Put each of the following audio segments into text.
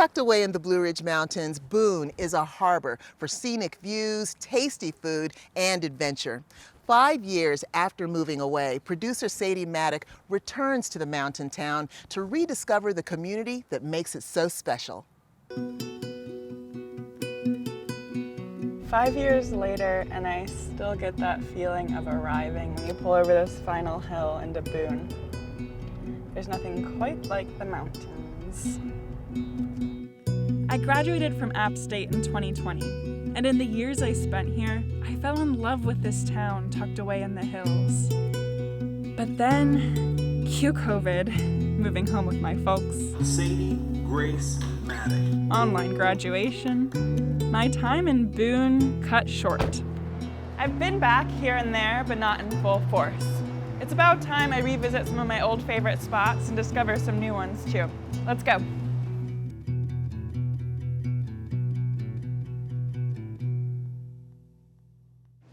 Tucked away in the Blue Ridge Mountains, Boone is a harbor for scenic views, tasty food, and adventure. 5 years after moving away, producer Sadie Maddock returns to the mountain town to rediscover the community that makes it so special. 5 years later, and I still get that feeling of arriving when you pull over this final hill into Boone. There's nothing quite like the mountains. I graduated from App State in 2020, and in the years I spent here, I fell in love with this town tucked away in the hills. But then, cue COVID, moving home with my folks. Sadie Grace Maddock. Online graduation. My time in Boone cut short. I've been back here and there, but not in full force. It's about time I revisit some of my old favorite spots and discover some new ones too. Let's go.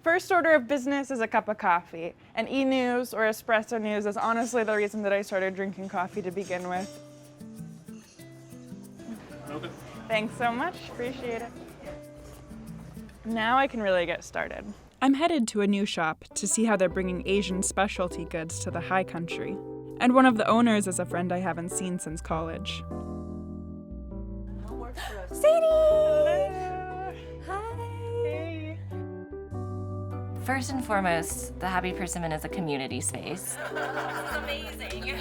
First order of business is a cup of coffee, and e-news or espresso news is honestly the reason that I started drinking coffee to begin with. Okay. Thanks so much, appreciate it. Now I can really get started. I'm headed to a new shop to see how they're bringing Asian specialty goods to the high country. And one of the owners is a friend I haven't seen since college. Sadie! Hi! Hey! First and foremost, the Happy Persimmon is a community space. This is amazing.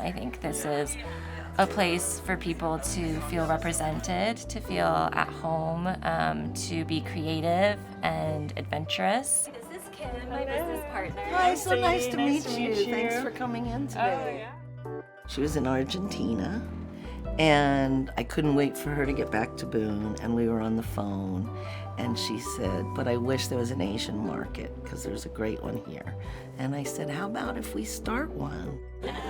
I think this is a place for people to feel represented, to feel at home, to be creative and adventurous. This is Kim, my business partner. Hi, so nice to Nice meet to you. meet Thanks you. for coming in Oh, today. yeah? She was in Argentina, and I couldn't wait for her to get back to Boone, and we were on the phone, and she said, but I wish there was an Asian market, because there's a great one here. And I said, how about if we start one?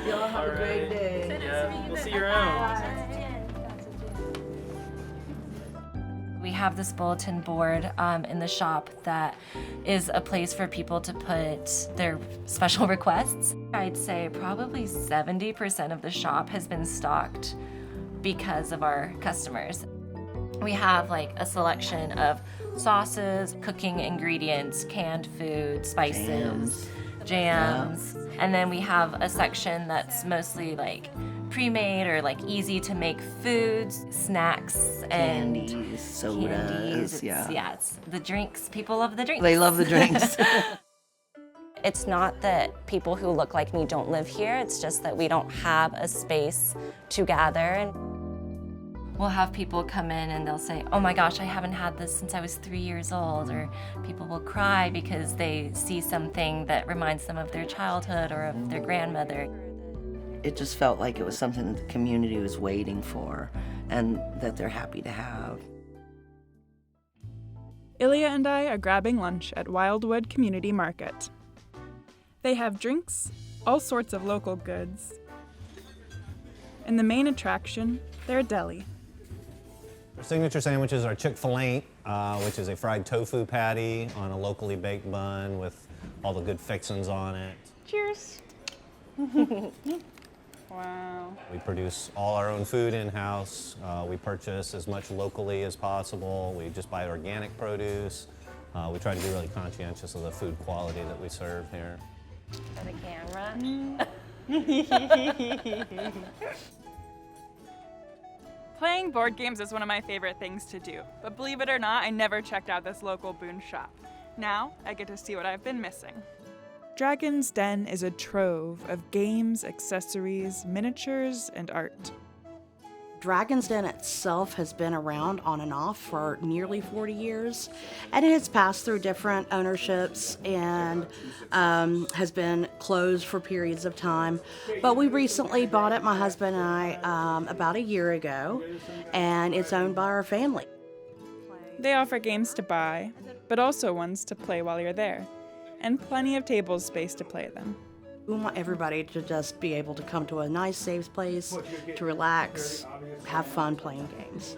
Y'all have a great day. Yeah, we'll see you around. We have this bulletin board in the shop that is a place for people to put their special requests. I'd say probably 70% of the shop has been stocked because of our customers. We have like a selection of sauces, cooking ingredients, canned food, spices, jams. And then we have a section that's mostly like pre-made or like easy to make foods, snacks, and Candies, sodas, candies. yeah. It's the drinks. People love the drinks. They love the drinks. It's not that people who look like me don't live here, it's just that we don't have a space to gather. And We'll have people come in and they'll say, oh my gosh, I haven't had this since I was 3 years old. Or people will cry because they see something that reminds them of their childhood or of their grandmother. It just felt like it was something that the community was waiting for, and that they're happy to have. Ilya and I are grabbing lunch at Wildwood Community Market. They have drinks, all sorts of local goods. And the main attraction, their deli. Our signature sandwiches are Chick-fil-A, which is a fried tofu patty on a locally baked bun with all the good fixings on it. Cheers. Wow. We produce all our own food in-house. We purchase as much locally as possible. We just buy organic produce. We try to be really conscientious of the food quality that we serve here. for the camera. Playing board games is one of my favorite things to do, but believe it or not, I never checked out this local Boone shop. Now, I get to see what I've been missing. Dragon's Den is a trove of games, accessories, miniatures, and art. Dragon's Den itself has been around on and off for nearly 40 years, and it has passed through different ownerships and has been closed for periods of time. But we recently bought it, my husband and I, about a year ago, and it's owned by our family. They offer games to buy, but also ones to play while you're there, and plenty of table space to play them. We want everybody to just be able to come to a nice, safe place to relax, have fun playing games.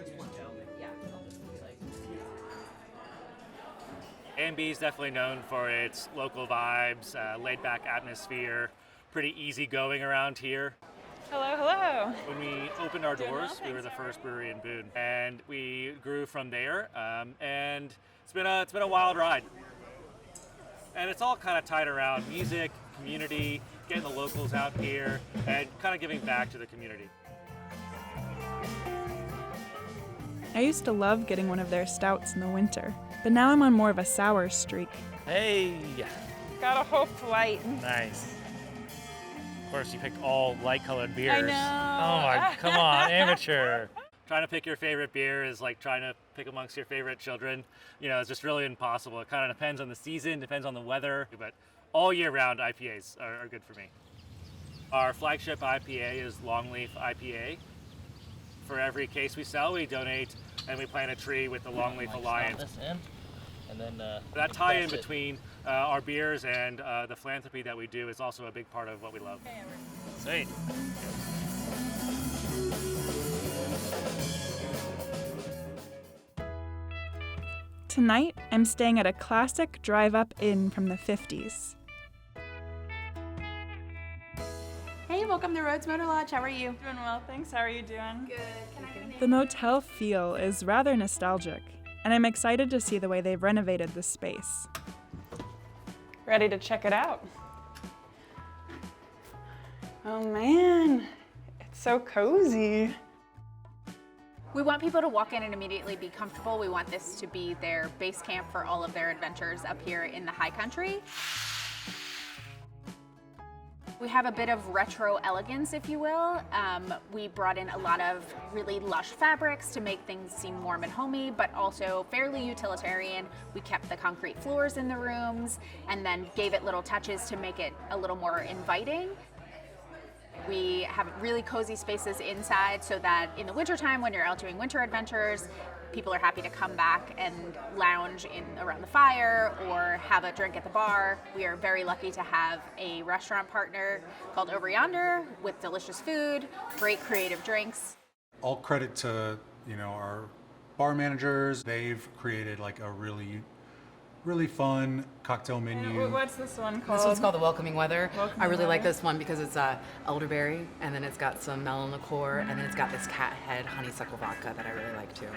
A&B is definitely known for its local vibes, laid-back atmosphere, pretty easy going around here. Hello, hello. When we opened our doors, we were the first brewery in Boone, and we grew from there. And it's been a wild ride. And it's all kind of tied around music, community, getting the locals out here, and kind of giving back to the community. I used to love getting one of their stouts in the winter, but now I'm on more of a sour streak. Hey! Got a whole flight. Nice. Of course, you picked all light-colored beers. I know. Oh my, come on, amateur. Trying to pick your favorite beer is like trying to pick amongst your favorite children. You know, it's just really impossible. It kind of depends on the season, depends on the weather, but all year round IPAs are good for me. Our flagship IPA is Longleaf IPA. For every case we sell, we donate and we plant a tree with the Longleaf Alliance. And then That tie-in between our beers and the philanthropy that we do is also a big part of what we love. Sweet. Tonight, I'm staying at a classic drive-up inn from the 50s. Hey, welcome to Rhodes Motor Lodge. How are you? Doing well, thanks. How are you doing? Good. Can I have your name? The motel feel is rather nostalgic, and I'm excited to see the way they've renovated the space. Ready to check it out? Oh man, it's so cozy. We want people to walk in and immediately be comfortable. We want this to be their base camp for all of their adventures up here in the high country. We have a bit of retro elegance, if you will. We brought in a lot of really lush fabrics to make things seem warm and homey, but also fairly utilitarian. We kept the concrete floors in the rooms and then gave it little touches to make it a little more inviting. We have really cozy spaces inside so that in the wintertime when you're out doing winter adventures, people are happy to come back and lounge around the fire or have a drink at the bar. We are very lucky to have a restaurant partner called Over Yonder with delicious food, great creative drinks. All credit to, our bar managers. They've created like a really fun cocktail menu. What's this one called? This one's called the Welcoming Weather. Welcoming I really like Weather. this one because it's elderberry, and then it's got some melon liqueur, and then it's got this cat head honeysuckle vodka that I really like too.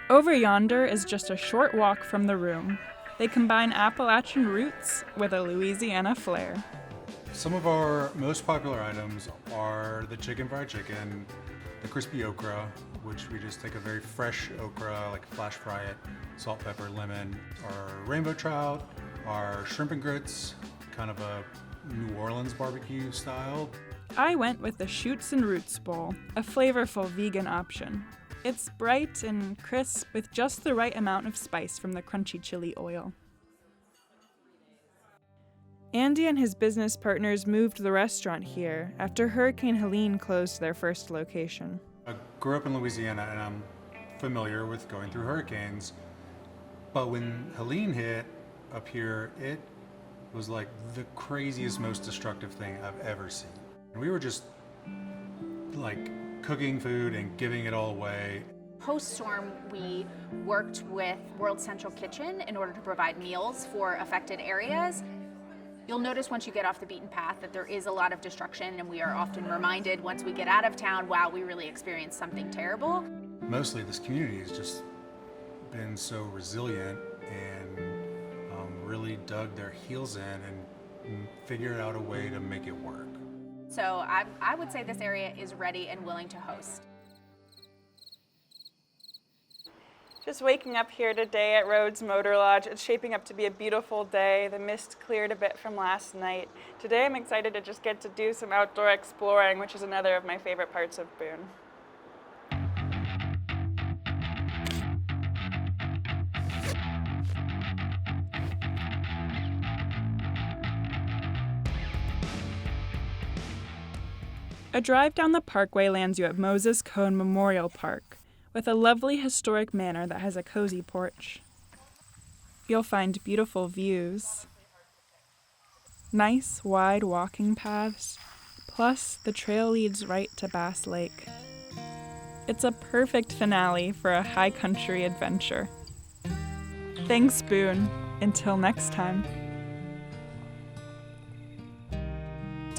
Over Yonder is just a short walk from the room. They combine Appalachian roots with a Louisiana flair. Some of our most popular items are the chicken fried chicken, the crispy okra, which we just take a very fresh okra, like flash fry it, salt, pepper, lemon, our rainbow trout, our shrimp and grits, kind of a New Orleans barbecue style. I went with the Shoots and Roots Bowl, a flavorful vegan option. It's bright and crisp with just the right amount of spice from the crunchy chili oil. Andy and his business partners moved the restaurant here after Hurricane Helene closed their first location. I grew up in Louisiana and I'm familiar with going through hurricanes, but when Helene hit up here, it was like the craziest, most destructive thing I've ever seen. And we were just like cooking food and giving it all away. Post-storm, we worked with World Central Kitchen in order to provide meals for affected areas. You'll notice once you get off the beaten path that there is a lot of destruction, and we are often reminded once we get out of town, wow, we really experienced something terrible. Mostly this community has just been so resilient and really dug their heels in and figured out a way to make it work. So I would say this area is ready and willing to host. Just waking up here today at Rhodes Motor Lodge. It's shaping up to be a beautiful day. The mist cleared a bit from last night. Today I'm excited to just get to do some outdoor exploring, which is another of my favorite parts of Boone. A drive down the parkway lands you at Moses Cone Memorial Park, with a lovely historic manor that has a cozy porch. You'll find beautiful views, nice wide walking paths, plus the trail leads right to Bass Lake. It's a perfect finale for a high country adventure. Thanks, Boone. Until next time.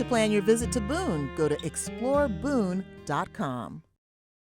To plan your visit to Boone, go to exploreboone.com.